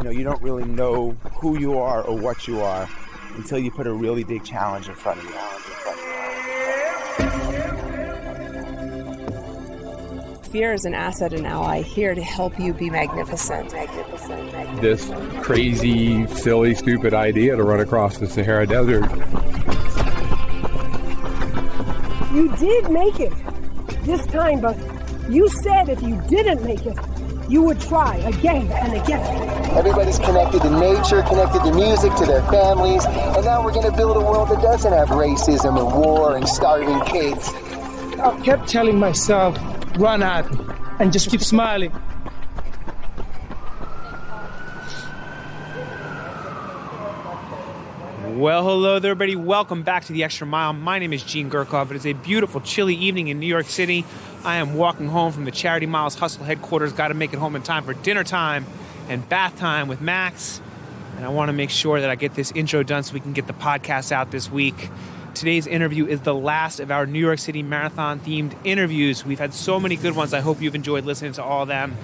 you don't really know who you are or what you are until you put a really big challenge in front of you. Fear is an asset and ally here to help you be magnificent. This crazy, silly, stupid idea to run across the Sahara Desert. You did make it this time, but you said if you didn't make it, you would try again and again. Everybody's connected to nature, connected to music, to their families, and now we're going to build a world that doesn't have racism and war and starving kids. I kept telling myself, run at me, and just keep smiling. Well, hello there, everybody. Welcome back to The Extra Mile. My name is Gene Gurkoff. It is a beautiful, chilly evening in New York City. I am walking home from the Charity Miles Hustle headquarters. Got to make it home in time for dinner time and bath time with Max. And I want to make sure that I get this intro done so we can get the podcast out this week. Today's interview is the last of our New York City Marathon-themed interviews. We've had so many good ones. I hope you've enjoyed listening to all of them.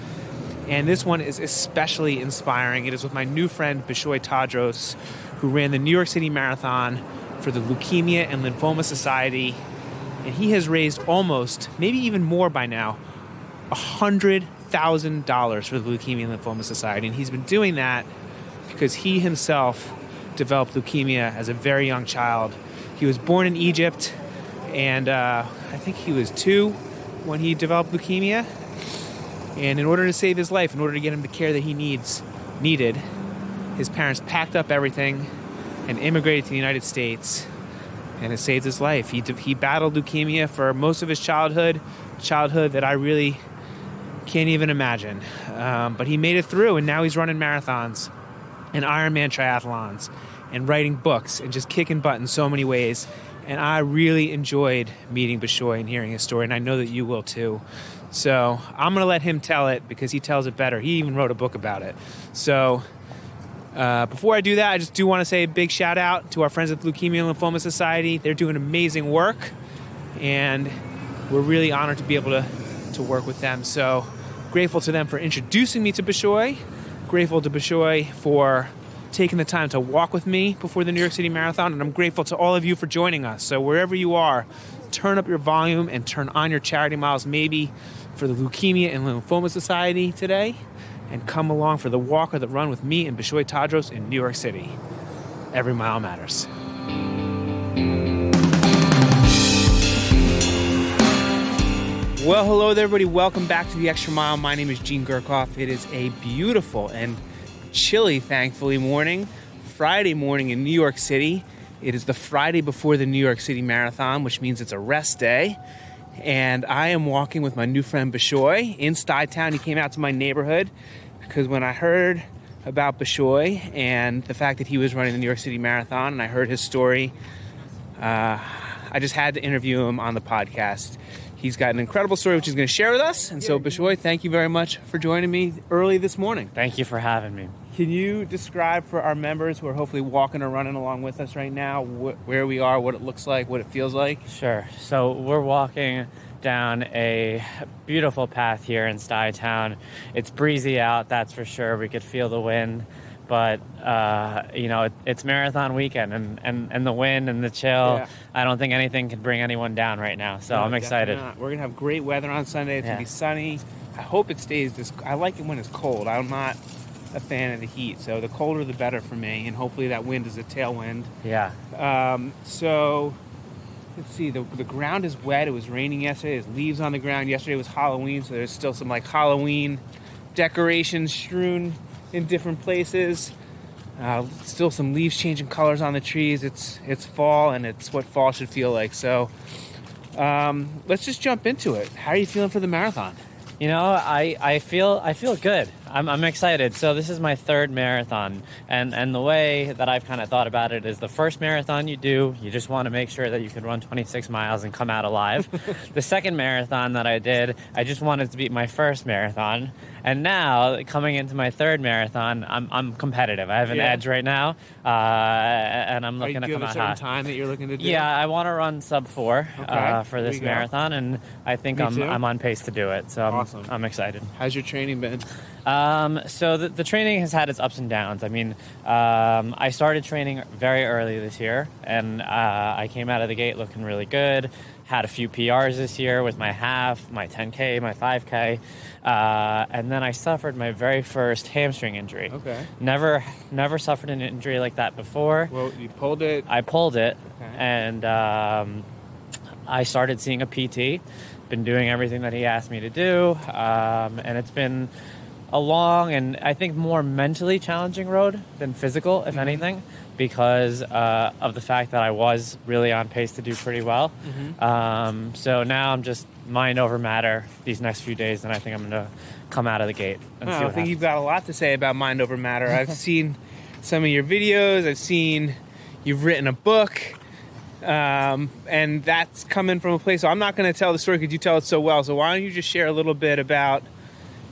And this one is especially inspiring. It is with my new friend, Bishoy Tadros, who ran the New York City Marathon for the Leukemia and Lymphoma Society. And he has raised almost, maybe even more by now, $100,000 for the Leukemia and Lymphoma Society. And he's been doing that because he himself developed leukemia as a very young child. He was born in Egypt, and I think he was 2 when he developed leukemia. And in order to save his life, in order to get him the care that he needed, his parents packed up everything and immigrated to the United States, and it saved his life. He battled leukemia for most of his childhood that I really can't even imagine. But he made it through, and now he's running marathons and Ironman triathlons and writing books and just kicking butt in so many ways. And I really enjoyed meeting Bishoy and hearing his story, and I know that you will too. So I'm going to let him tell it because he tells it better. He even wrote a book about it. So before I do that, I just do want to say a big shout out to our friends at the Leukemia and Lymphoma Society. They're doing amazing work, and we're really honored to be able to work with them. So grateful to them for introducing me to Bishoy. Grateful to Bishoy for taking the time to walk with me before the New York City Marathon, and I'm grateful to all of you for joining us. So wherever you are, turn up your volume and turn on your charity miles, maybe for the Leukemia and Lymphoma Society today, and come along for the walk or the run with me and Bishoy Tadros in New York City. Every mile matters. Well, hello there, everybody. Welcome back to The Extra Mile. My name is Gene Gurkoff. It is a beautiful and chilly, thankfully, Friday morning in New York City. It is the Friday before the New York City Marathon, which means it's a rest day. And I am walking with my new friend Bishoy in Stuytown. He came out to my neighborhood because when I heard about Bishoy and the fact that he was running the New York City Marathon and I heard his story, I just had to interview him on the podcast. He's got an incredible story which he's going to share with us. And so, Bishoy, thank you very much for joining me early this morning. Thank you for having me. Can you describe for our members who are hopefully walking or running along with us right now where we are, what it looks like, what it feels like? Sure. So we're walking down a beautiful path here in Stuytown. It's breezy out, that's for sure. We could feel the wind. But, it's marathon weekend and the wind and the chill. Yeah. I don't think anything can bring anyone down right now. So no, I'm excited. We're going to have great weather on Sunday. It's going to be sunny. I hope it stays this. I like it when it's cold. I'm not a fan of the heat. So the colder, the better for me. And hopefully that wind is a tailwind. Yeah. So let's see. The ground is wet. It was raining yesterday. There's leaves on the ground. Yesterday was Halloween. So there's still some Halloween decorations strewn in different places. Still some leaves changing colors on the trees. It's fall, and it's what fall should feel like. So let's just jump into it. How are you feeling for the marathon? I feel good. I'm excited. So this is my 3rd marathon, and the way that I've kind of thought about it is the first marathon you do, you just want to make sure that you can run 26 miles and come out alive. The second marathon that I did, I just wanted to beat my first marathon. And now, coming into my third marathon, I'm competitive. I have an edge right now, and I'm looking to come out hot. Time that you're looking to do? Yeah, I want to run sub 4 for this marathon, and I think I'm on pace to do it. So awesome. I'm excited. How's your training been? So the training has had its ups and downs. I mean, I started training very early this year, and I came out of the gate looking really good. Had a few PRs this year with my half, my 10K, my 5K, and then I suffered my very first hamstring injury. Okay. Never suffered an injury like that before. Well, you pulled it. I pulled it, and I started seeing a PT. Been doing everything that he asked me to do, and it's been a long and I think more mentally challenging road than physical, if anything, because of the fact that I was really on pace to do pretty well. So now I'm just mind over matter these next few days, and I think I'm going to come out of the gate and see what I think happens. you've got a lot to say about mind over matter. I've seen some of your videos. I've seen you've written a book, and that's coming from a place. So I'm not going to tell the story because you tell it so well. So why don't you just share a little bit about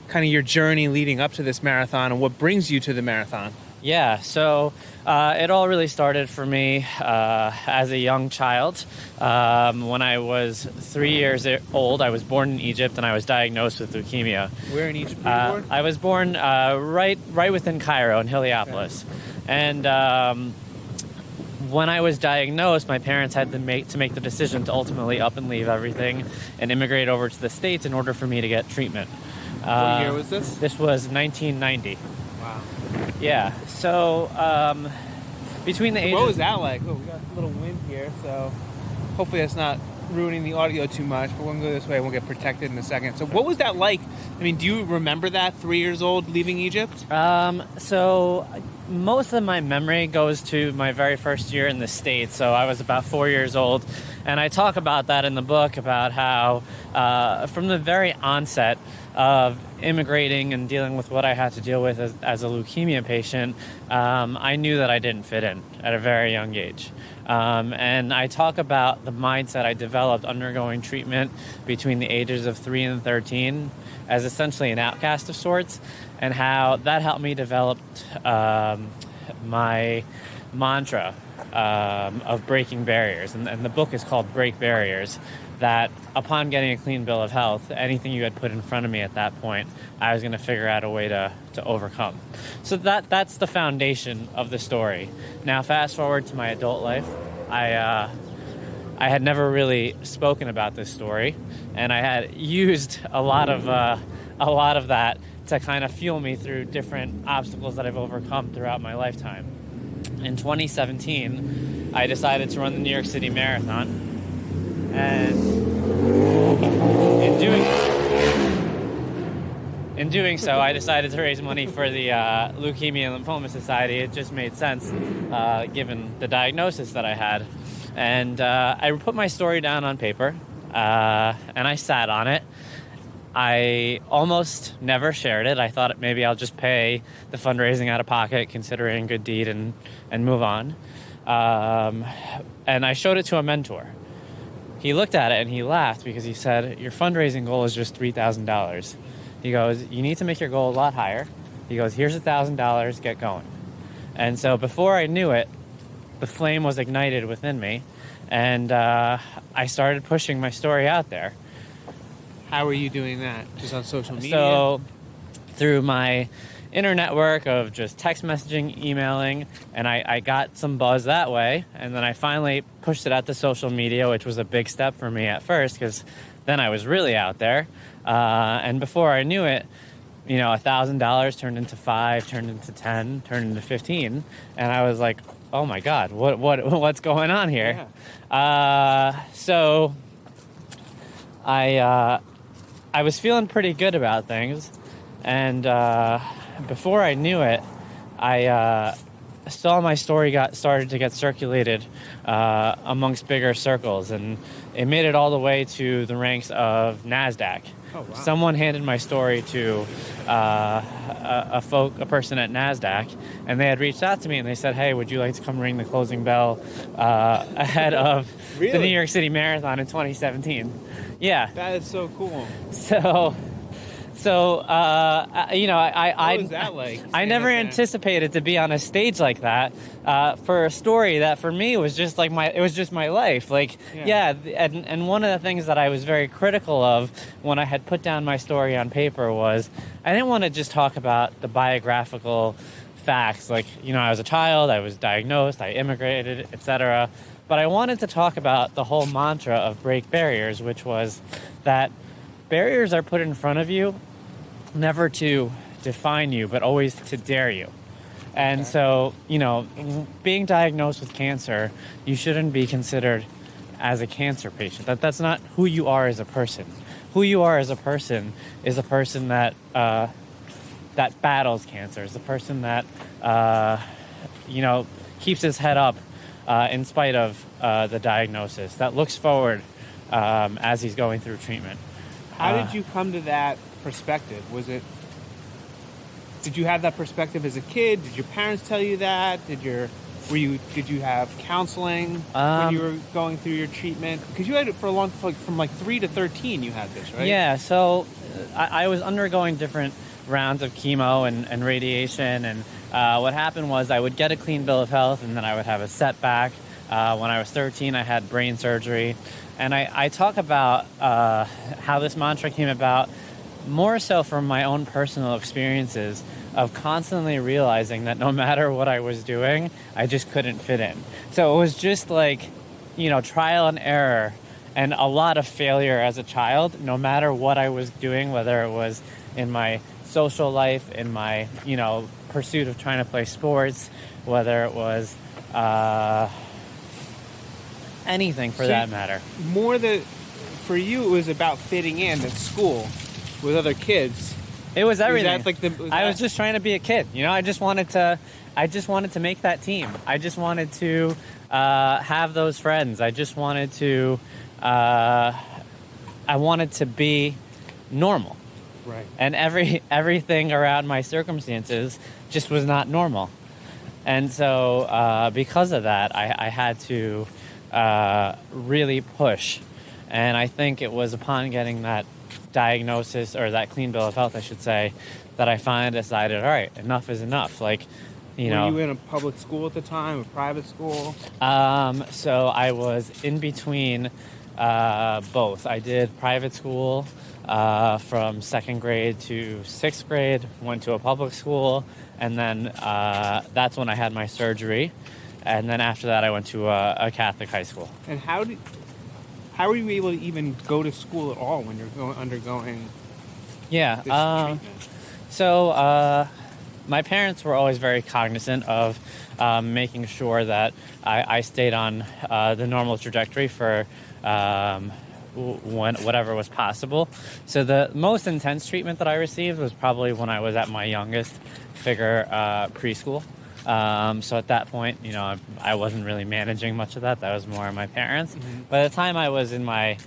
kind of your journey leading up to this marathon and what brings you to the marathon? Yeah, so it all really started for me as a young child. When I was 3 years old, I was born in Egypt, and I was diagnosed with leukemia. Where in Egypt were you born? I was born right within Cairo in Heliopolis. And when I was diagnosed, my parents had to make the decision to ultimately up and leave everything and immigrate over to the States in order for me to get treatment. What year was this? This was 1990. Wow. Yeah, so between the ages... What was that like? Oh, we got a little wind here, so hopefully that's not ruining the audio too much, but we'll go this way. We'll get protected in a second. So what was that like? I mean, do you remember that 3 years old leaving Egypt? So most of my memory goes to my very first year in the States. So I was about 4 years old, and I talk about that in the book, about how from the very onset of immigrating and dealing with what I had to deal with as a leukemia patient, I knew that I didn't fit in at a very young age. And I talk about the mindset I developed undergoing treatment between the ages of 3 and 13 as essentially an outcast of sorts, and how that helped me develop my mantra of breaking barriers. And the book is called Break Barriers, that upon getting a clean bill of health, anything you had put in front of me at that point, I was going to figure out a way to overcome. So that's the foundation of the story. Now, fast forward to my adult life, I had never really spoken about this story, and I had used a lot of that to kind of fuel me through different obstacles that I've overcome throughout my lifetime. In 2017, I decided to run the New York City Marathon. And in doing so, I decided to raise money for the Leukemia Lymphoma Society. It just made sense, given the diagnosis that I had. And I put my story down on paper, and I sat on it. I almost never shared it. I thought maybe I'll just pay the fundraising out of pocket, considering good deed, and move on. And I showed it to a mentor. He looked at it and he laughed because he said, "Your fundraising goal is just $3,000. He goes, "You need to make your goal a lot higher." He goes, "Here's $1,000, get going." And so before I knew it, the flame was ignited within me, and I started pushing my story out there. How are you doing that? Just on social media? So through my inner network of just text messaging, emailing, and I got some buzz that way. And then I finally pushed it out to social media, which was a big step for me at first, because then I was really out there. And before I knew it, you know, $1,000 turned into 5, turned into 10, turned into 15. And I was like, oh my God, what's going on here? Yeah. So I was feeling pretty good about things. And before I knew it, I saw my story started to get circulated amongst bigger circles, and it made it all the way to the ranks of NASDAQ. Oh, wow. Someone handed my story to a person at NASDAQ, and they had reached out to me and they said, "Hey, would you like to come ring the closing bell ahead of the New York City Marathon in 2017?" Yeah. That is so cool. So So, What was that like? I never anticipated to be on a stage like that for a story that for me was just like it was just my life. Like, and one of the things that I was very critical of when I had put down my story on paper was I didn't want to just talk about the biographical facts. Like, I was a child, I was diagnosed, I immigrated, etc. But I wanted to talk about the whole mantra of break barriers, which was that barriers are put in front of you never to define you, but always to dare you. And so, being diagnosed with cancer, you shouldn't be considered as a cancer patient. That's not who you are as a person. Who you are as a person is a person that that battles cancer, is the person that keeps his head up in spite of the diagnosis, that looks forward as he's going through treatment. How did you come to that perspective? Did you have that perspective as a kid? Did your parents tell you that? Did you have counseling when you were going through your treatment? Because you had it from 3 to 13 you had this, right? Yeah, so I was undergoing different rounds of chemo and radiation, and what happened was I would get a clean bill of health and then I would have a setback. When I was 13, I had brain surgery. And I talk about how this mantra came about more so from my own personal experiences of constantly realizing that no matter what I was doing, I just couldn't fit in. So it was just like, trial and error and a lot of failure as a child, no matter what I was doing, whether it was in my social life, in my, pursuit of trying to play sports, whether it was anything for that matter. For you, it was about fitting in at school with other kids. It was everything. I was just trying to be a kid. I just wanted to make that team. I just wanted to have those friends. I just wanted to. I wanted to be normal. Right. And everything around my circumstances just was not normal. And so because of that, I had to really push. And I think it was upon getting that diagnosis, or that clean bill of health, I should say, that I finally decided, all right, enough is enough. Like, Were you in a public school at the time, a private school? So I was in between both. I did private school from 2nd grade to 6th grade, went to a public school, and then that's when I had my surgery. And then after that, I went to a Catholic high school. And how were you able to even go to school at all when you're undergoing this treatment? So my parents were always very cognizant of making sure that I stayed on the normal trajectory for whatever was possible. So the most intense treatment that I received was probably when I was at my youngest figure preschool. So at that point, I wasn't really managing much of that. That was more my parents. Mm-hmm. By the time I was in my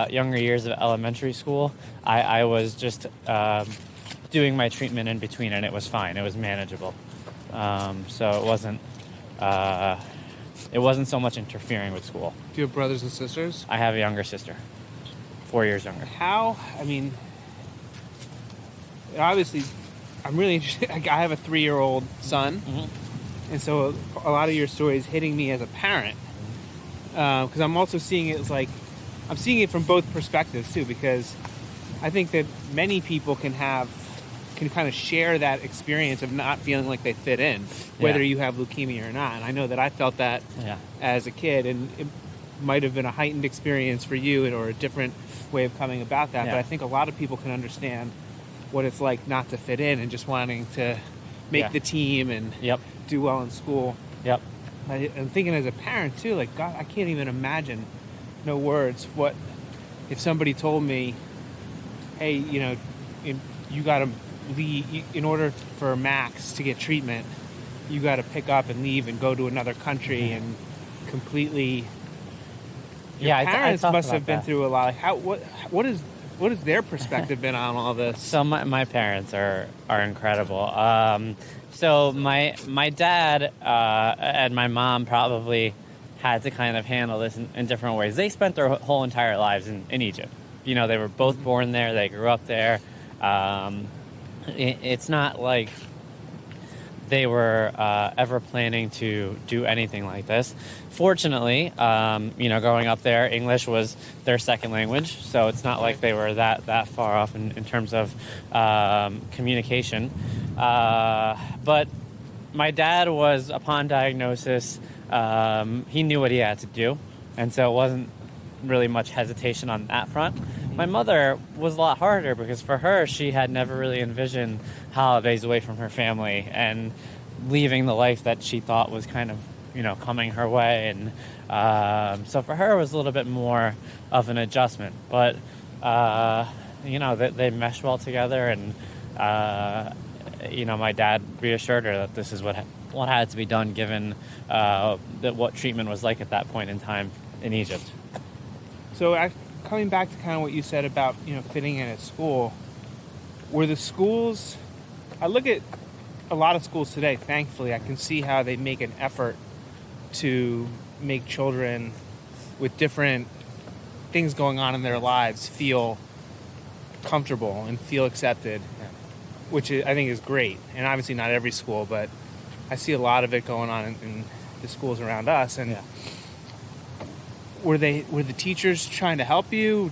younger years of elementary school, I was just doing my treatment in between, and it was fine. It was manageable. So it wasn't so much interfering with school. Do you have brothers and sisters? I have a younger sister, 4 years younger. Obviously, I'm really interested. I have a 3-year-old son, mm-hmm. and so a lot of your story is hitting me as a parent, because I'm also seeing it as I'm seeing it from both perspectives too, because I think that many people can kind of share that experience of not feeling like they fit in, whether you have leukemia or not. And I know that I felt that as a kid, and it might have been a heightened experience for you, or a different way of coming about that. But I think a lot of people can understand what it's like not to fit in and just wanting to make the team and do well in school. Yep. I'm thinking as a parent too, God, I can't even imagine, no words, what if somebody told me, hey, you got to leave, in order for Max to get treatment, you got to pick up and leave and go to another country and completely. Your parents must have been through a lot. What has their perspective been on all this? So my parents are incredible. So my dad and my mom probably had to kind of handle this in different ways. They spent their whole entire lives in Egypt. They were both born there. They grew up there. It's not like they were ever planning to do anything like this. Fortunately, growing up there, English was their second language, so it's not like they were that far off in terms of communication. But my dad was, upon diagnosis, he knew what he had to do, and so it wasn't really much hesitation on that front. My mother was a lot harder because for her, she had never really envisioned holidays away from her family and leaving the life that she thought was kind of, coming her way. And so for her, it was a little bit more of an adjustment. But, they meshed well together. And, my dad reassured her that this is what had to be done given that what treatment was like at that point in time in Egypt. So coming back to kind of what you said about, fitting in at school, were the schools, I look at a lot of schools today, thankfully, I can see how they make an effort to make children with different things going on in their lives feel comfortable and feel accepted, which I think is great. And obviously not every school, but I see a lot of it going on in the schools around us. And were the teachers trying to help you?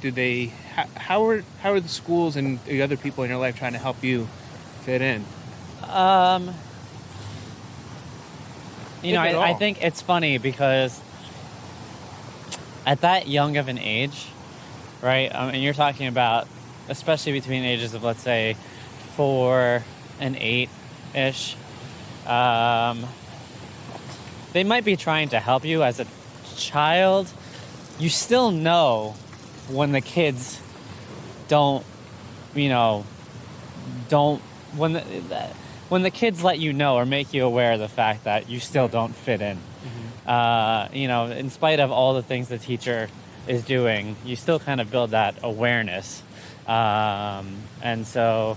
How are the schools and the other people in your life trying to help you fit in? I think it's funny because at that young of an age, right? And you're talking about, especially between ages of, let's say, 4 and 8-ish, they might be trying to help you as a child. You still know when the kids when the kids let you know or make you aware of the fact that you still don't fit in. Mm-hmm. In spite of all the things the teacher is doing, you still kind of build that awareness. And so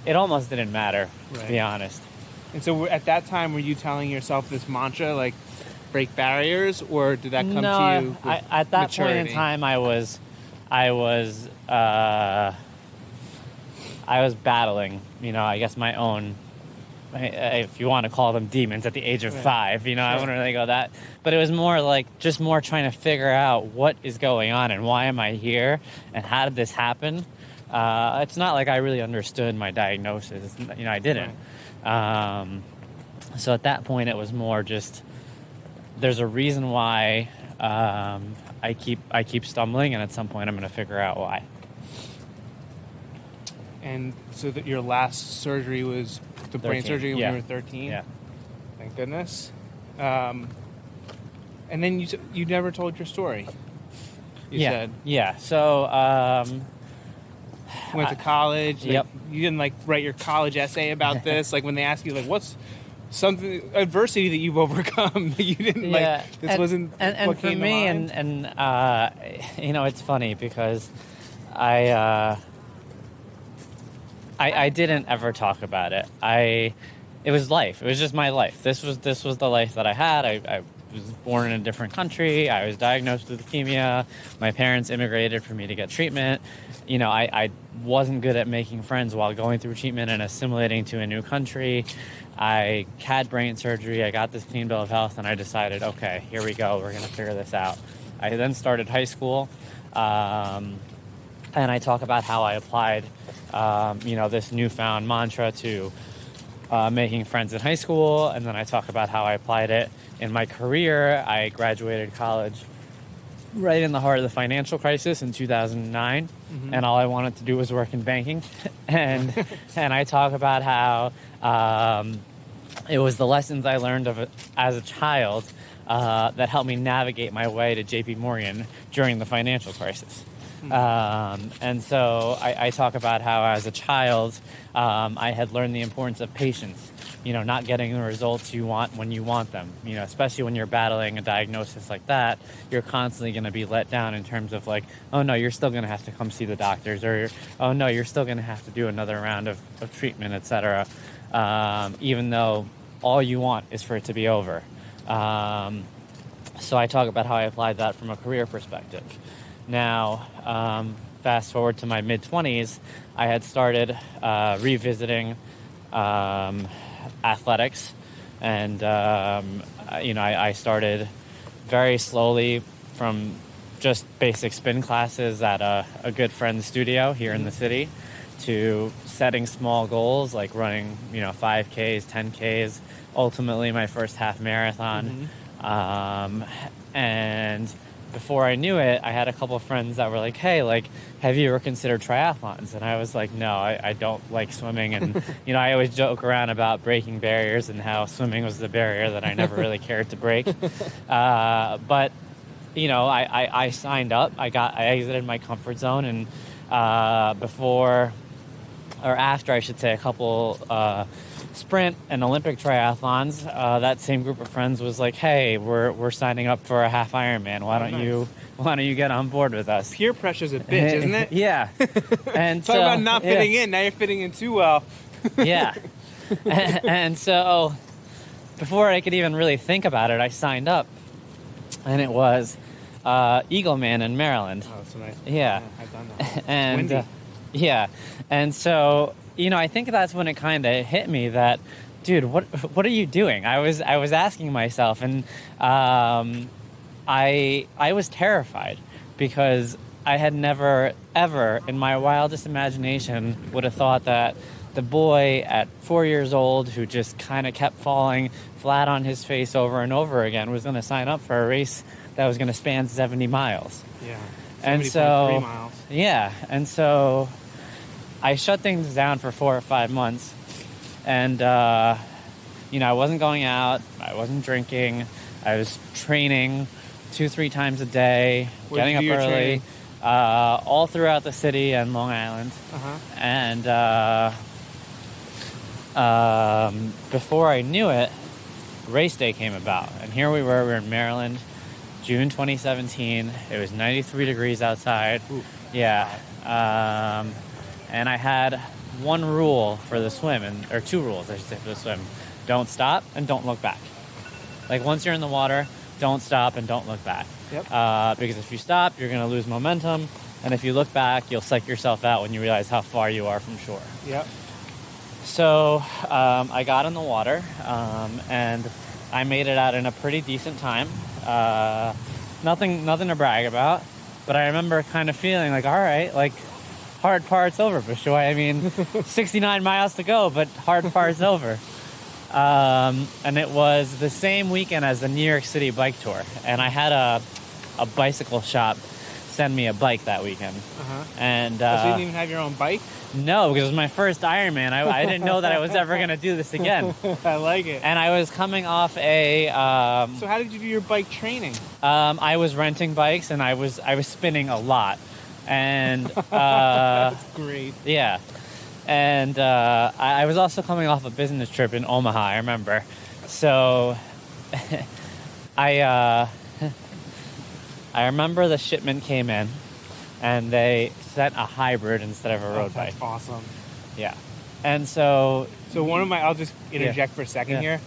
it almost didn't matter, to be honest. And so at that time, were you telling yourself this mantra, like, break barriers, or did that come to you with at that maturity? point in time, I was battling, I guess my own, if you want to call them demons, at the age of 5. Sure. I wouldn't really go that. But it was more like just more trying to figure out what is going on and why am I here and how did this happen. It's not like I really understood my diagnosis. I didn't. Right. So at that point, it was more just there's a reason why I keep stumbling, and at some point I'm going to figure out why. And so that your last surgery was the brain surgery when you were 13? Yeah. Thank goodness. And then you never told your story. You said. Yeah. So went to college. Yep. You didn't write your college essay about this. When they ask you what's something adversity that you've overcome that you didn't this wasn't and what for came me to mind? and it's funny because I didn't ever talk about it. It was life. It was just my life. This was the life that I had. I was born in a different country. I was diagnosed with leukemia. My parents immigrated for me to get treatment. I wasn't good at making friends while going through treatment and assimilating to a new country. I had brain surgery. I got this clean bill of health, and I decided, okay, here we go. We're going to figure this out. I then started high school, and I talk about how I applied, this newfound mantra to making friends in high school, and then I talk about how I applied it in my career. I graduated college right in the heart of the financial crisis in 2009, and all I wanted to do was work in banking. and I talk about how it was the lessons I learned as a child that helped me navigate my way to JP Morgan during the financial crisis. And so I talk about how as a child I had learned the importance of patience, not getting the results you want when you want them, especially when you're battling a diagnosis like that. You're constantly going to be let down in terms of oh no, you're still going to have to come see the doctors, or oh no, you're still going to have to do another round of treatment, etc. Even though all you want is for it to be over. So I talk about how I applied that from a career perspective. Now, fast forward to my mid-20s, I had started revisiting athletics. And, I started very slowly from just basic spin classes at a good friend's studio here in the city to setting small goals like running, 5Ks, 10Ks, ultimately my first half marathon. And before I knew it, I had a couple of friends that were like, hey, like, have you ever considered triathlons? And I was like, no, I don't like swimming. And, I always joke around about breaking barriers and how swimming was the barrier that I never really cared to break. But, I signed up. I exited my comfort zone. And after, I should say, a couple sprint and Olympic triathlons, that same group of friends was like, hey, we're signing up for a half Ironman. Why don't you get on board with us? Peer pressure's a bitch, isn't it? Yeah. And talk about not fitting in. Now you're fitting in too well. Yeah. And so before I could even really think about it, I signed up. And it was Eagleman in Maryland. Oh, that's nice. Yeah. I've done that. And windy. Yeah. And so, I think that's when it kind of hit me that, dude, what are you doing? I was asking myself, and I was terrified because I had never, ever in my wildest imagination would have thought that the boy at 4 years old who just kind of kept falling flat on his face over and over again was going to sign up for a race that was going to span 70 miles. Yeah. And 70.3 miles. Yeah. And so I shut things down for 4 or 5 months, and I wasn't going out, I wasn't drinking, I was training 2-3 times a day, getting up early, all throughout the city and Long Island. And before I knew it, race day came about, and here we were in Maryland, June 2017. It was 93 degrees outside. Ooh. Yeah. And I had one rule for the swim, or 2 rules, I should say, for the swim. Don't stop and don't look back. Like, once you're in the water, don't stop and don't look back. Yep. Because if you stop, you're going to lose momentum. And if you look back, you'll psych yourself out when you realize how far you are from shore. Yep. So I got in the water, and I made it out in a pretty decent time. Nothing to brag about. But I remember kind of feeling like, all right, like, hard part's over, Bishoy. I mean, 69 miles to go, but hard part's over. And it was the same weekend as the New York City bike tour. And I had a bicycle shop send me a bike that weekend. And so you didn't even have your own bike? No, because it was my first Ironman. I didn't know that I was ever going to do this again. I like it. And I was coming off a... so how did you do your bike training? I was renting bikes, and I was spinning a lot. And that's great. Yeah. And I was also coming off a business trip in Omaha, I remember. So I remember the shipment came in, and they sent a hybrid instead of a road bike. That's awesome. Yeah. And so I'll just interject for a second here.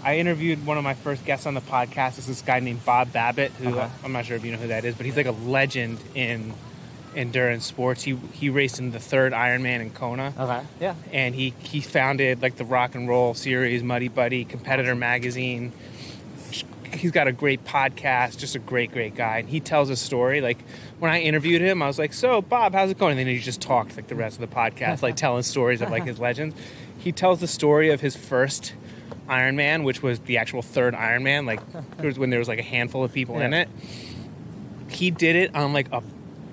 I interviewed one of my first guests on the podcast. It's this guy named Bob Babbitt, who I'm not sure if you know who that is, but he's like a legend in endurance sports. He raced in the 3rd Ironman in Kona. Okay. Yeah. And he founded like the rock and roll series, Muddy Buddy, Competitor Magazine. He's got a great podcast, just a great guy. And he tells a story. Like, when I interviewed him, I was like, so Bob, how's it going? And then he just talked like the rest of the podcast, like telling stories of like his legends. He tells the story of his first Ironman, which was the actual 3rd Ironman. Like, it was when there was like a handful of people in it. He did it on like a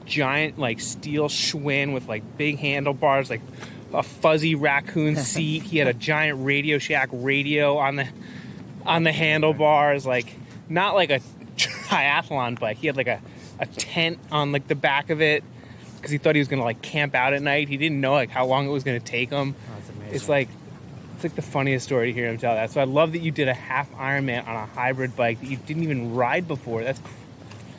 giant like steel Schwinn with like big handlebars, like a fuzzy raccoon seat. He had a giant Radio Shack radio on the handlebars, like not like a triathlon bike. He had like a tent on like the back of it because he thought he was gonna like camp out at night. He didn't know like how long it was gonna take him. Oh, that's amazing. It's like the funniest story to hear him tell that. So I love that you did a half Ironman on a hybrid bike that you didn't even ride before. That's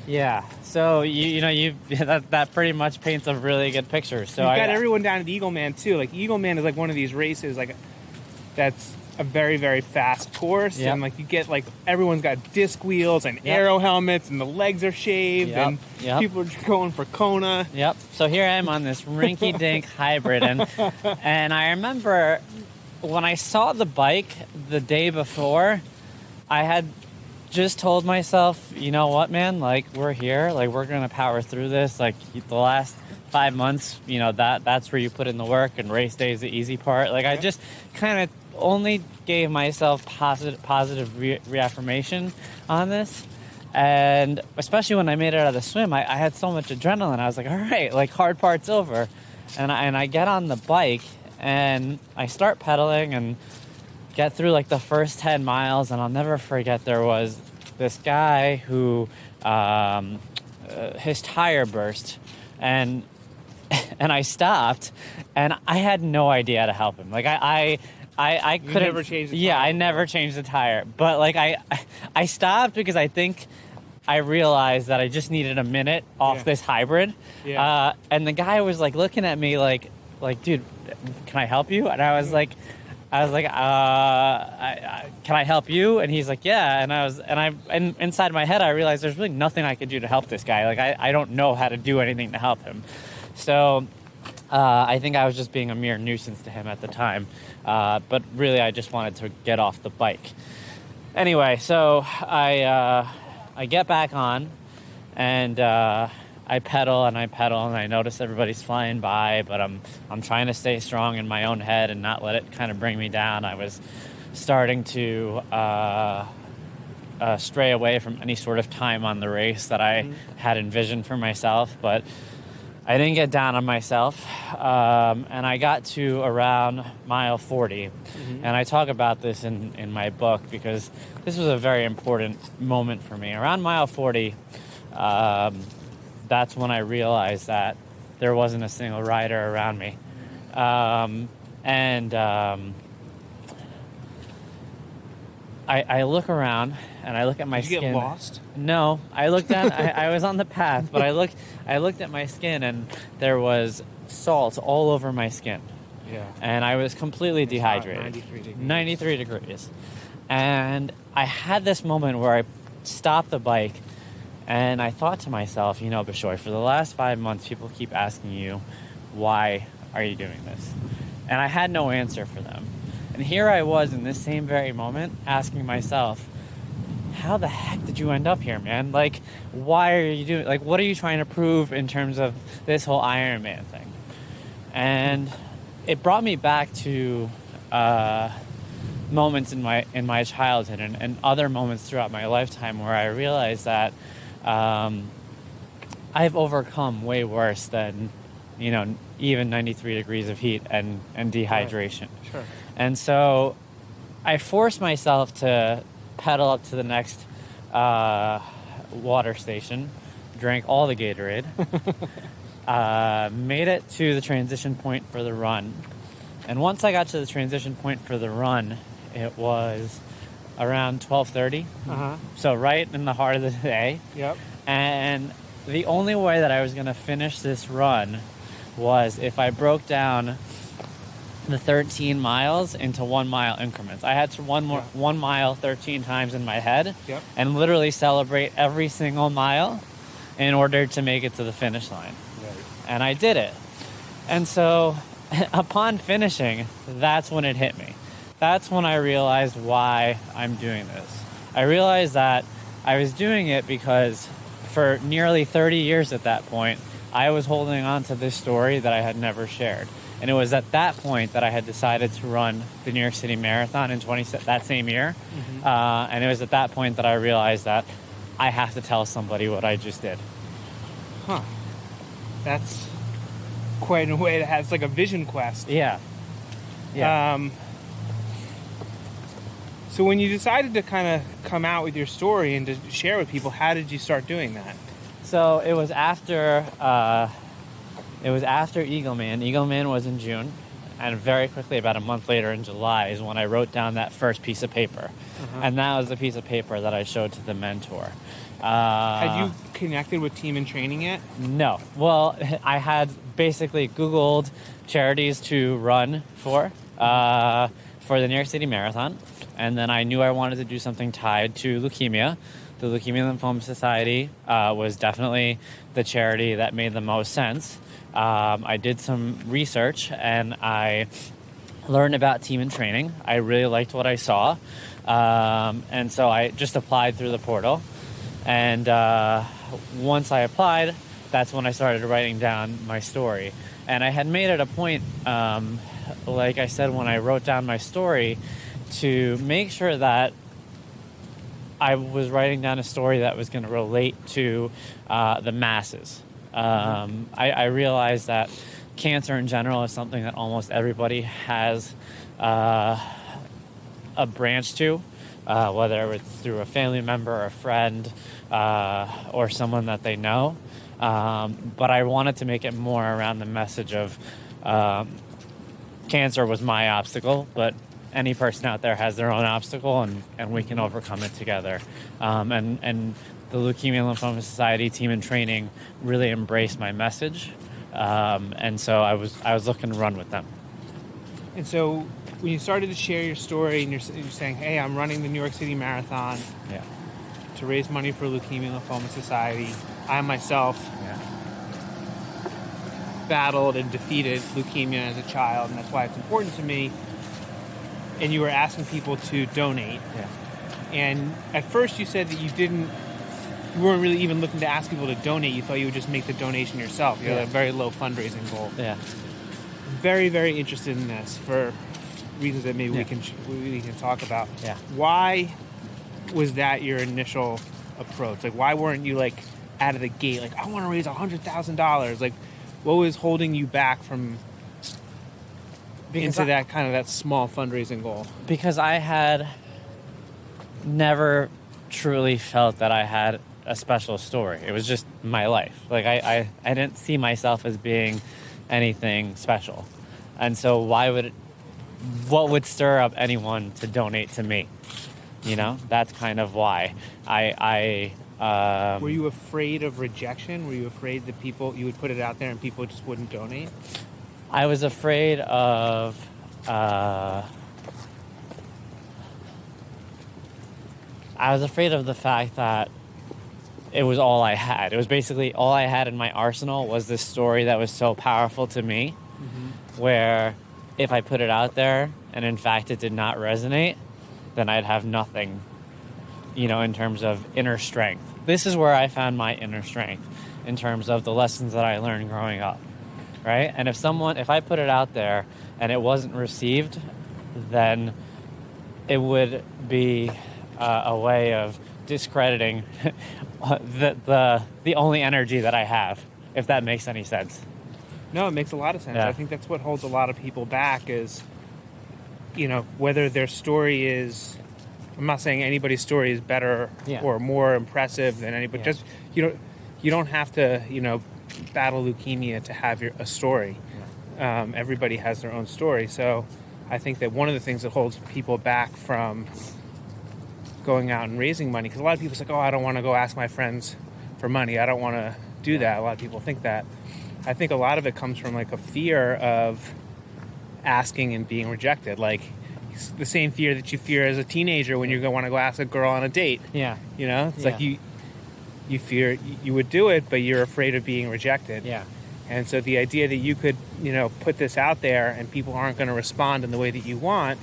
Yeah. So that pretty much paints a really good picture. So you've got everyone down at Eagleman too. Like Eagleman is like one of these races like that's a very, very fast course. Yep. And like you get like everyone's got disc wheels and aero helmets and the legs are shaved and people are going for Kona. Yep. So here I am on this rinky-dink hybrid, and I remember when I saw the bike the day before, I had just told myself, you know what, man, like we're here, like we're gonna power through this. Like the last 5 months, you know, that's where you put in the work, and race day is the easy part. Like I just kind of only gave myself positive reaffirmation on this. And especially when I made it out of the swim, I had so much adrenaline. I was like, all right, like hard part's over. And I get on the bike and I start pedaling and get through like the first 10 miles. And I'll never forget, there was this guy who, his tire burst, and I stopped, and I had no idea how to help him. Like I couldn't. Never changed the tire. Yeah, I never changed the tire. But like I stopped because I think I realized that I just needed a minute off this hybrid. Yeah. And the guy was like looking at me like, dude, can I help you? And I was like, can I help you? And he's like, yeah. And inside my head, I realized there's really nothing I could do to help this guy. Like I don't know how to do anything to help him. So I think I was just being a mere nuisance to him at the time. But really, I just wanted to get off the bike. Anyway, so I get back on, and I pedal and I notice everybody's flying by, but I'm trying to stay strong in my own head and not let it kind of bring me down. I was starting to stray away from any sort of time on the race that I had envisioned for myself, but I didn't get down on myself, and I got to around mile 40, and I talk about this in my book because this was a very important moment for me. Around mile 40, that's when I realized that there wasn't a single rider around me, and I look around and I look at my skin. Did you get lost? No, I looked at. I was on the path, but I looked at my skin, and there was salt all over my skin. Yeah. And I was completely dehydrated. 93 degrees. And I had this moment where I stopped the bike, and I thought to myself, you know, Bishoy, for the last 5 months, people keep asking you, why are you doing this? And I had no answer for them. And here I was in this same very moment asking myself, how the heck did you end up here, man? Like, why are you doing, like, what are you trying to prove in terms of this whole Ironman thing? And it brought me back to moments in my childhood and other moments throughout my lifetime where I realized that I've overcome way worse than, you know, even 93 degrees of heat and dehydration. Right. Sure. And so I forced myself to pedal up to the next water station, drank all the Gatorade, made it to the transition point for the run. And once I got to the transition point for the run, it was around 12:30. So right in the heart of the day. Yep. And the only way that I was going to finish this run was if I broke down the 13 miles into 1 mile increments. I had to 1 mile 13 times in my head, and literally celebrate every single mile in order to make it to the finish line. Right. And I did it. And so upon finishing, that's when it hit me. That's when I realized why I'm doing this. I realized that I was doing it because for nearly 30 years at that point, I was holding on to this story that I had never shared. And it was at that point that I had decided to run the New York City Marathon in that same year. And it was at that point that I realized that I have to tell somebody what I just did. Huh. That's quite in a way that has like a vision quest. Yeah. So when you decided to kind of come out with your story and to share with people, how did you start doing that? So it was after Eagleman. Eagleman was in June, and very quickly, about a month later in July, is when I wrote down that first piece of paper. And that was the piece of paper that I showed to the mentor. Had you connected with Team in Training yet? No. Well, I had basically Googled charities to run for. for the New York City Marathon, and then I knew I wanted to do something tied to leukemia. The Leukemia Lymphoma Society was definitely the charity that made the most sense. I did some research and I learned about team and training. I really liked what I saw, and so I just applied through the portal. And once I applied, that's when I started writing down my story. And I had made it a point, like I said, when I wrote down my story, to make sure that I was writing down a story that was going to relate to the masses. I realized that cancer in general is something that almost everybody has a branch to, whether it's through a family member or a friend or someone that they know. But I wanted to make it more around the message of cancer was my obstacle, but any person out there has their own obstacle, and we can overcome it together. And the Leukemia Lymphoma Society team in training really embraced my message, and so I was looking to run with them. And so when you started to share your story and you're saying, hey, I'm running the New York City Marathon to raise money for Leukemia Lymphoma Society, I myself battled and defeated leukemia as a child, and that's why it's important to me. And you were asking people to donate. Yeah. And at first you said that you weren't really even looking to ask people to donate. You thought you would just make the donation yourself. You had a very low fundraising goal. Yeah. Very, very interested in this for reasons that maybe we can talk about. Yeah. Why was that your initial approach? Like, why weren't you like out of the gate like, I want to raise $100,000? Like, what was holding you back from that small fundraising goal? Because I had never truly felt that I had a special story. It was just my life. Like I didn't see myself as being anything special. And so what would stir up anyone to donate to me? You know, that's kind of why. Were you afraid of rejection? Were you afraid that you would put it out there and people just wouldn't donate? I was afraid of the fact that it was all I had. It was basically all I had in my arsenal was this story that was so powerful to me, where if I put it out there and in fact it did not resonate, then I'd have nothing, in terms of inner strength. This is where I found my inner strength in terms of the lessons that I learned growing up. Right? And if I put it out there and it wasn't received, then it would be a way of discrediting the only energy that I have, if that makes any sense. No, it makes a lot of sense. Yeah. I think that's what holds a lot of people back is, whether their story is, I'm not saying anybody's story is better or more impressive than anybody. Just, you don't have to, battle leukemia to have a story. Everybody has their own story. So I think that one of the things that holds people back from going out and raising money, because a lot of people say, I don't want to go ask my friends for money. I don't want to do that. A lot of people think that. I think a lot of it comes from like a fear of asking and being rejected. Like the same fear that you fear as a teenager when you're going to want to go ask a girl on a date. Yeah. It's like you fear you would do it, but you're afraid of being rejected. Yeah. And so the idea that you could, put this out there and people aren't going to respond in the way that you want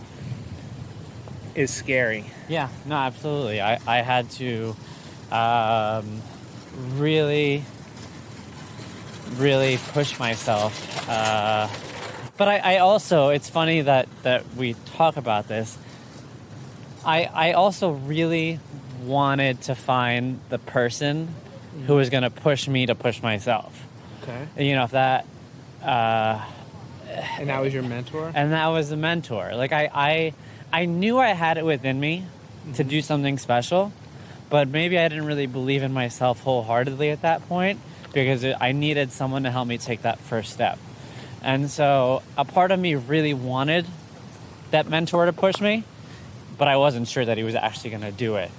is scary. Yeah, no, absolutely. I had to really, really push myself. But I also, it's funny that we talk about this. I also really wanted to find the person who was going to push me to push myself. Okay. If that... and that was your mentor? And that was the mentor. Like, I knew I had it within me to do something special, but maybe I didn't really believe in myself wholeheartedly at that point because I needed someone to help me take that first step. And so a part of me really wanted that mentor to push me, but I wasn't sure that he was actually going to do it.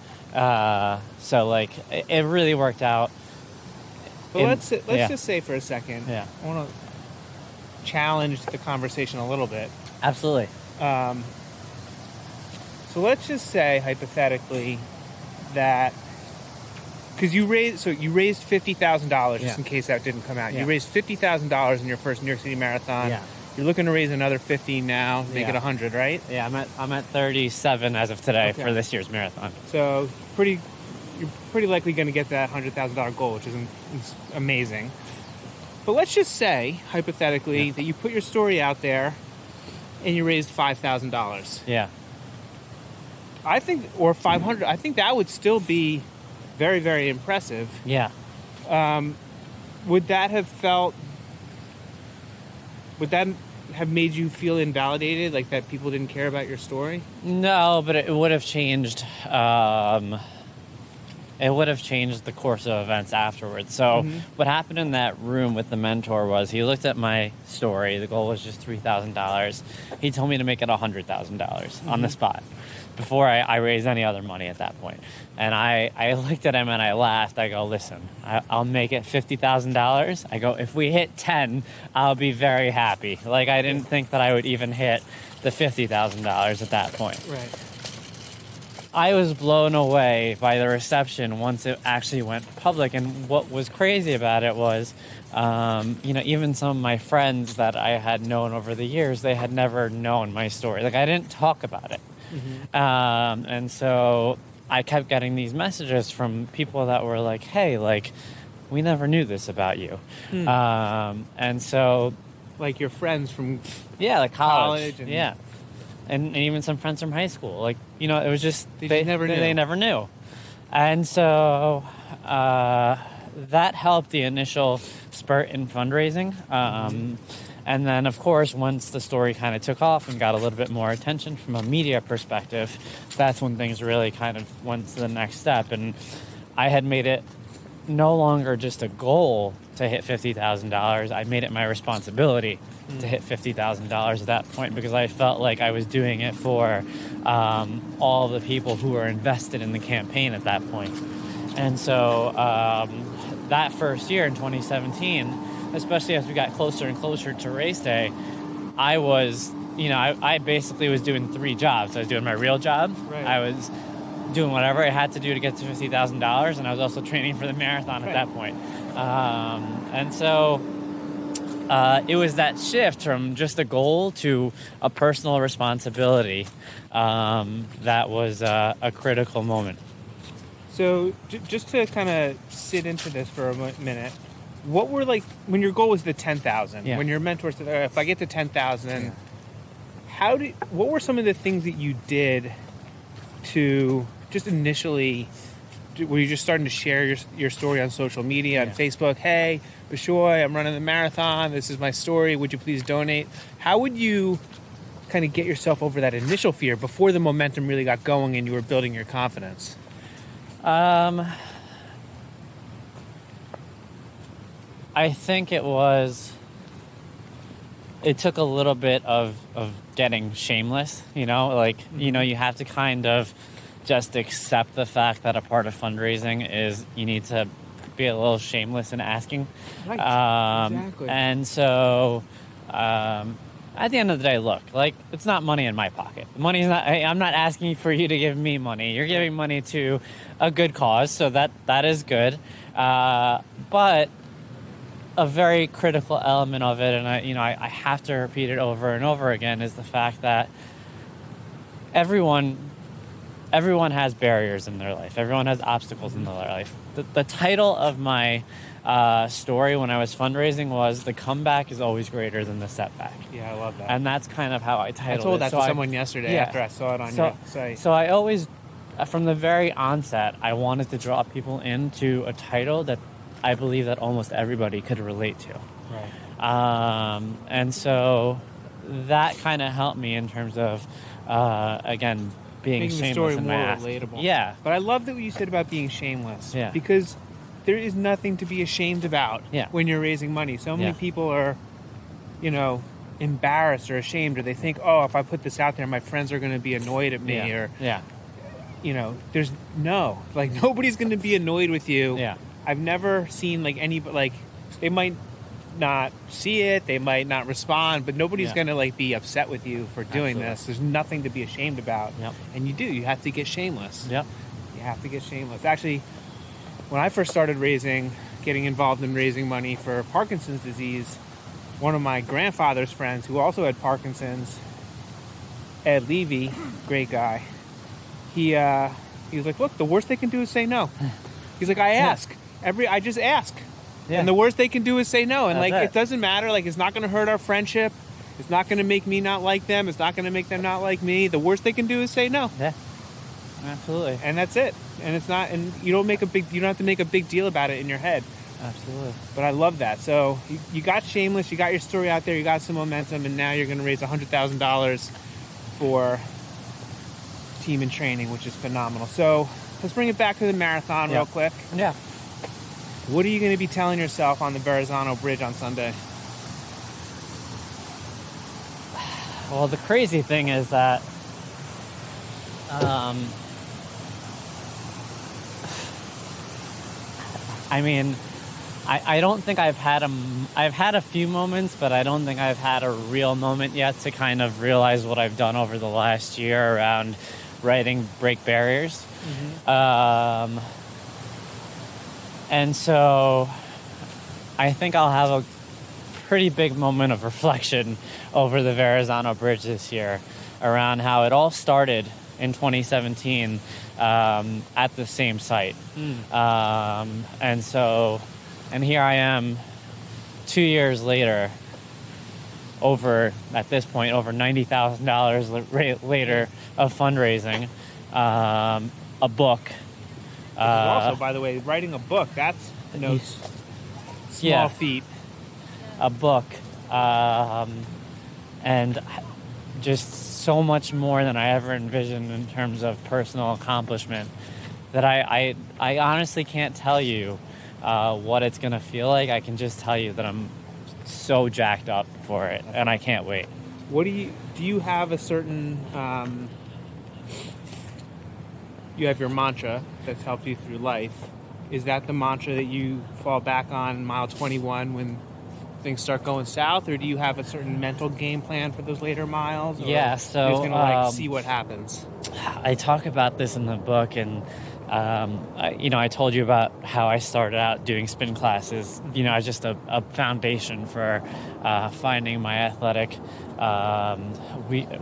So, like, it really worked out. But let's just say for a second, I want to challenge the conversation a little bit. Absolutely. So let's just say, hypothetically, that because you raised $50,000 just in case that didn't come out. You raised $50,000 in your first New York City Marathon. Yeah. You're looking to raise another 50 now, make it 100, right? Yeah, I'm at 37 as of today for this year's marathon. So you're pretty likely going to get that $100,000 goal, which is amazing. But let's just say, hypothetically, that you put your story out there and you raised $5,000. Yeah. I think, or 500. I think that would still be very, very impressive. Yeah. Would that have made you feel invalidated, like that people didn't care about your story? No, but it would have changed. It would have changed the course of events afterwards. So what happened in that room with the mentor was he looked at my story. The goal was just $3,000. He told me to make it $100,000 on the spot before I raised any other money at that point. And I looked at him and I laughed. I go, listen, I'll make it $50,000. I go, if we hit 10, I'll be very happy. Like, I didn't think that I would even hit the $50,000 at that point. Right. I was blown away by the reception once it actually went public. And what was crazy about it was, even some of my friends that I had known over the years, they had never known my story. Like, I didn't talk about it. And so I kept getting these messages from people that were like, hey, like, we never knew this about you. And so... Like your friends from like college and and even some friends from high school. Like, it was just... They never knew. And so that helped the initial spurt in fundraising. And then, of course, once the story kind of took off and got a little bit more attention from a media perspective, that's when things really kind of went to the next step. And I had made it no longer just a goal to hit $50,000. I made it my responsibility to hit $50,000 at that point, because I felt like I was doing it for all the people who were invested in the campaign at that point. And so that first year in 2017, especially as we got closer and closer to race day, I was, I basically was doing 3 jobs. I was doing my real job. Right. I was doing whatever I had to do to get to $50,000, and I was also training for the marathon at that point. And so it was that shift from just a goal to a personal responsibility that was a critical moment. So just to kind of sit into this for a minute, what were, like, when your goal was the 10,000, when your mentor said, if I get to 10,000, what were some of the things that you did to just initially, were you just starting to share your story on social media, on Facebook? Hey, Bishoy, I'm running the marathon. This is my story. Would you please donate? How would you kind of get yourself over that initial fear before the momentum really got going and you were building your confidence? I think it took a little bit of getting shameless, you have to kind of just accept the fact that a part of fundraising is you need to be a little shameless in asking. Right. Exactly. And so, at the end of the day, look, like, it's not money in my pocket. Money's not, I'm not asking for you to give me money. You're giving money to a good cause, so that is good. But a very critical element of it, and I have to repeat it over and over again, is the fact that everyone has barriers in their life. Everyone has obstacles in their life. The title of my story when I was fundraising was "The Comeback is Always Greater Than the Setback." Yeah, I love that. And that's kind of how I titled it. I told that to someone yesterday after I saw it on your site. So I always, from the very onset, I wanted to draw people into a title that I believe that almost everybody could relate to. Right. And so that kind of helped me in terms of, again, being making shameless the story in more my ask. relatable. Yeah. But I love that what you said about being shameless. Yeah. Because there is nothing to be ashamed about when you're raising money. So many people are, embarrassed or ashamed, or they think, oh, if I put this out there, my friends are going to be annoyed at me, or there's nobody's going to be annoyed with you. Yeah. I've never seen they might not see it, they might not respond, but nobody's going to like be upset with you for doing this. There's nothing to be ashamed about. And you have to get shameless. You have to get shameless. Actually, when I first started getting involved in raising money for Parkinson's disease, one of my grandfather's friends who also had Parkinson's, Ed Levy, great guy, he was like, look, the worst they can do is say no. He's like, I just ask. And the worst they can do is say no. And it doesn't matter. Like, it's not going to hurt our friendship. It's not going to make me not like them. It's not going to make them not like me. The worst they can do is say no. Yeah, absolutely. And that's it. And it's not, and you don't have to make a big deal about it in your head. Absolutely. But I love that. So you got Shameless, you got your story out there, you got some momentum, and now you're going to raise $100,000 for Team in Training, which is phenomenal. So let's bring it back to the marathon real quick. Yeah. What are you going to be telling yourself on the Verrazano Bridge on Sunday? Well, the crazy thing is that I mean, I don't think I've had a few moments, but I don't think I've had a real moment yet to kind of realize what I've done over the last year around writing Break Barriers. And so I think I'll have a pretty big moment of reflection over the Verrazano Bridge this year around how it all started in 2017 at the same site. And here I am 2 years later, at this point, over $90,000 later of fundraising, a book. Also, by the way, writing a book, that's no small feat. A book. And just so much more than I ever envisioned in terms of personal accomplishment that I honestly can't tell you what it's going to feel like. I can just tell you that I'm so jacked up for it, and I can't wait. What do you have a certain you have your mantra that's helped you through life? Is that the mantra that you fall back on mile 21 when things start going south, or do you have a certain mental game plan for those later miles? Or So you're just gonna see what happens. I talk about this in the book, and I told you about how I started out doing spin classes, as just a foundation for finding my athletic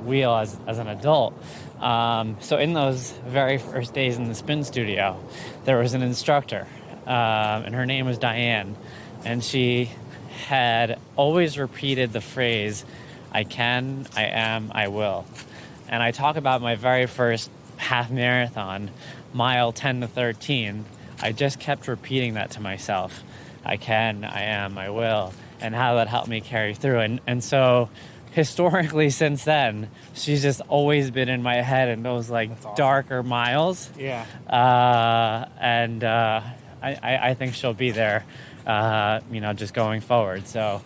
wheel as an adult. So in those very first days in the spin studio, there was an instructor, and her name was Diane, and she had always repeated the phrase, I can, I am, I will. And I talk about my very first half marathon, mile 10 to 13. I just kept repeating that to myself. I can, I am, I will. And how that helped me carry through. And so historically since then, she's just always been in my head in those darker miles. Yeah. I think she'll be there, just going forward. So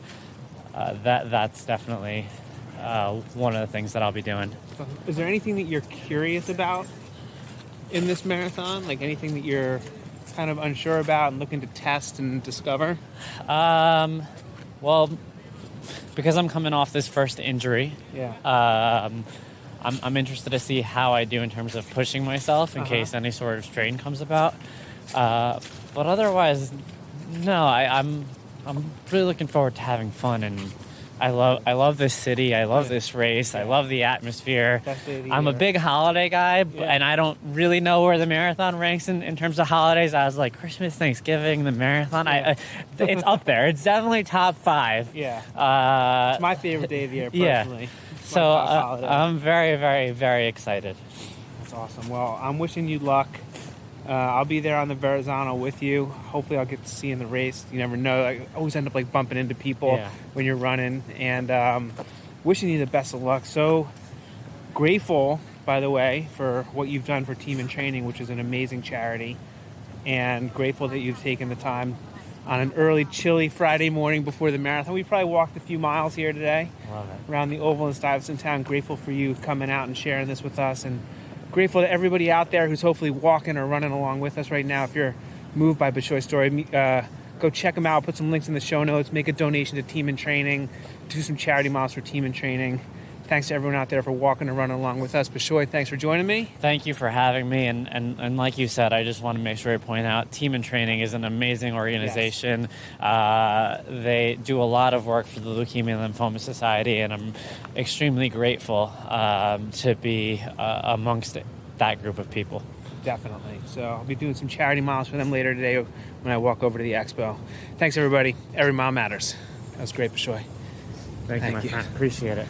that's definitely one of the things that I'll be doing. Is there anything that you're curious about in this marathon? Like anything that you're kind of unsure about and looking to test and discover? Well, because I'm coming off this first injury, I'm interested to see how I do in terms of pushing myself in case any sort of strain comes about. But otherwise, no, I'm really looking forward to having fun, and I love this city. I love this race. I love the atmosphere. I'm a big holiday guy, and I don't really know where the marathon ranks in terms of holidays. I was like, Christmas, Thanksgiving, the marathon. It's up there. It's definitely top 5. Yeah. It's my favorite day of the year, personally. So I'm very, very, very excited. That's awesome. Well, I'm wishing you luck. I'll be there on the Verrazano with you. Hopefully I'll get to see you in the race. You never know. I always end up bumping into people when you're running. And wishing you the best of luck. So grateful, by the way, for what you've done for Team in Training, which is an amazing charity. And grateful that you've taken the time on an early, chilly Friday morning before the marathon. We probably walked a few miles here today. Love it. Around the Oval in Stuyvesant Town. Grateful for you coming out and sharing this with us. And grateful to everybody out there who's hopefully walking or running along with us right now. If you're moved by Bishoy's story, Go check them out. Put some links in the show notes. Make a donation to Team in Training. Do some charity miles for Team in Training. Thanks to everyone out there for walking and running along with us. Bishoy, thanks for joining me. Thank you for having me. And like you said, I just want to make sure I point out Team in Training is an amazing organization. Yes. They do a lot of work for the Leukemia Lymphoma Society, and I'm extremely grateful to be amongst that group of people. Definitely. So I'll be doing some charity miles for them later today when I walk over to the expo. Thanks, everybody. Every mile matters. That was great, Bishoy. Thank you, my friend. Appreciate it.